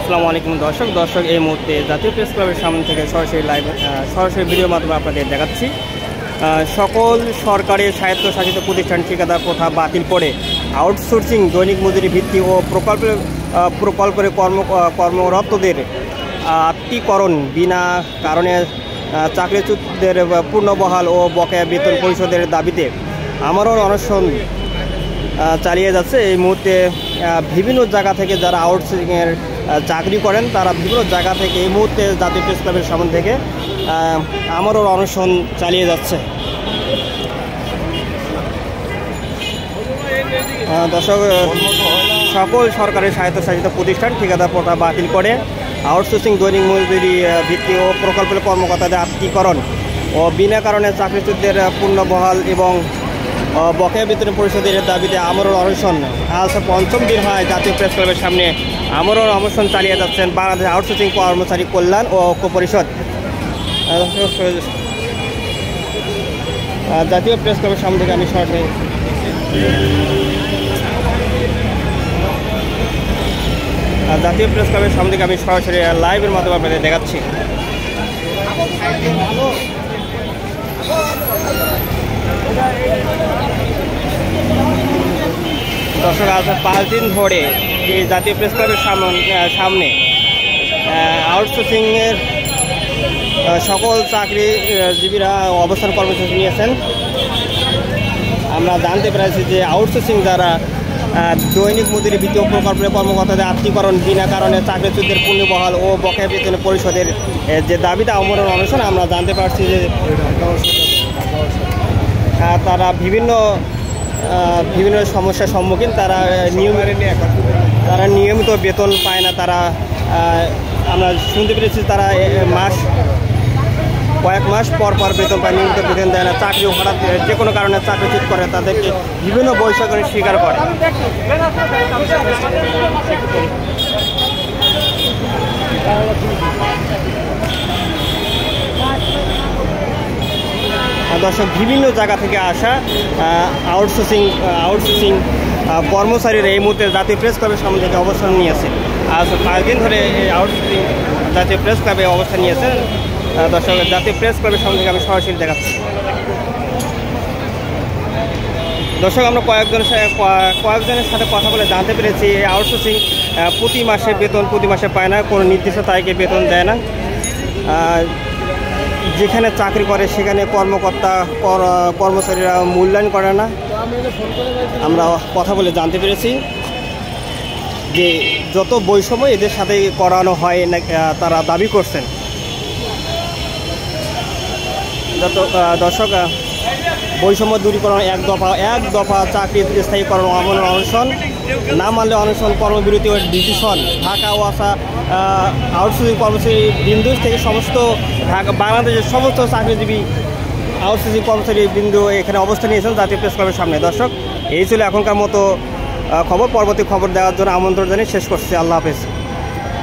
আসসালামু আলাইকুম দর্শক এই মুহূর্তে জাতীয় প্রেস ক্লাবের সামনে থেকে সরাসরি ভিডিওর মাধ্যমে আপনাদের দেখাচ্ছি। সকল সরকারি স্বায়ত্তশাসিত প্রতিষ্ঠান ঠিকাদার প্রথা বাতিল করে আউটসোর্সিং দৈনিক মজুরি ভিত্তি ও প্রকল্পের কর্মরতদের আত্মীকরণ, বিনা কারণে চাকরিচ্যুতদের পূর্ণবহাল ও বকেয়া বেতন পরিশোধের দাবিতে আমরণ অনশন চালিয়ে যাচ্ছে। এই মুহূর্তে বিভিন্ন জায়গা থেকে যারা আউটসোর্সিংয়ের চাকরি করেন তারা বিভিন্ন জায়গা থেকে এই মুহূর্তে জাতীয় প্রেস ক্লাবের সামনে থেকে আমরণ অনশন চালিয়ে যাচ্ছে। দর্শক, সকল সরকারি স্বায়ত্তশাসিত প্রতিষ্ঠান ঠিকাদার প্রথা বাতিল করে আউটসোর্সিং দৈনিক মজুরি ভিত্তি ও প্রকল্পের কর্মকর্তাদের আত্মীকরণ ও বিনা কারণে চাকরিচ্যুতদের পূর্ণবহাল এবং বকেয়া বেতন পরিশোধের দাবিতে আমরণ অনশন আজ পঞ্চম দিন হয় জাতীয় প্রেস ক্লাবের সামনে আমরণ অনশন চালিয়ে যাচ্ছেন বাংলাদেশ আউটসোর্সিং কর্মচারী কল্যাণ ও ঐক্য পরিষদ। জাতীয় প্রেস ক্লাবের সামনে থেকে আমি সরাসরি লাইভের মাধ্যমে আপনাদের দেখাচ্ছি। দর্শক, আজ 5 দিন ধরে এই জাতীয় প্রেস ক্লাবের সামনে আউটসোর্সিংয়ের সকল চাকরিজীবীরা অবস্থান কর্মসূচি নিয়েছেন। আমরা জানতে পেরেছি যে আউটসোর্সিং যারা দৈনিক মজুরি ভিত্তি ও প্রকল্পের কর্মকর্তাদের আত্মীকরণ, বিনা কারণে চাকরিচ্যুতদের পূর্ণবহাল ও বকেয়া বেতন পরিশোধের যে দাবিতে আমরণ অনশন, আমরা জানতে পারছি যে তারা বিভিন্ন সমস্যার সম্মুখীন। তারা নিয়মিত বেতন পায় না। তারা আমরা শুনতে পেরেছি তারা কয়েক মাস পর বেতন পায়, নিয়মিত বেতন দেয় না। চাকরি হঠাৎ যে কোনো কারণে চাকরিচ্যুত করে তাদেরকে বিভিন্ন বৈষয়িক স্বীকার করে। দর্শক, বিভিন্ন জায়গা থেকে আসা আউটসোর্সিং কর্মচারীরা এই মুহূর্তে জাতীয় প্রেস ক্লাবের সামনে থেকে অবস্থান নিয়েছে। আজ 5 দিন ধরে এই আউটসোর্সিং জাতীয় প্রেস ক্লাবে অবস্থান নিয়েছে। দর্শক, জাতীয় প্রেস ক্লাবের সামনে থেকে আমি সরাসরি দেখাচ্ছি। দর্শক, আমরা কয়েকজনের সাথে কথা বলে জানতে পেরেছি এই আউটসোর্সিং প্রতি মাসে বেতন পায় না, কোনো নির্দিষ্ট তারিখে বেতন দেয় না। যেখানে চাকরি করে সেখানে কর্মচারীরা মূল্যায়ন করে না। আমরা কথা বলে জানতে পেরেছি যে যত বৈষম্য এদের সাথে করানো হয় না তারা দাবি করছেন। দর্শক, বৈষম্য দূরীকরণ এক দফা চাকরির স্থায়ীকরণ আমরণ অনশন, না মানলে অনশন, কর্মবিরতি ও ডিসিশন। ঢাকা ওয়াসা আউটসোর্সিং কর্মচারী বিন্দু থেকে বাংলাদেশের সমস্ত চাকরিজীবী আউটসোর্সিং কর্মচারী বিন্দু এখানে অবস্থান নিয়েছেন জাতীয় প্রেস ক্লাবের সামনে। দর্শক, এই ছিল এখনকার মতো খবর। পরবর্তী খবর দেওয়ার জন্য আমন্ত্রণ জানিয়ে শেষ করছি। আল্লাহ হাফেজ।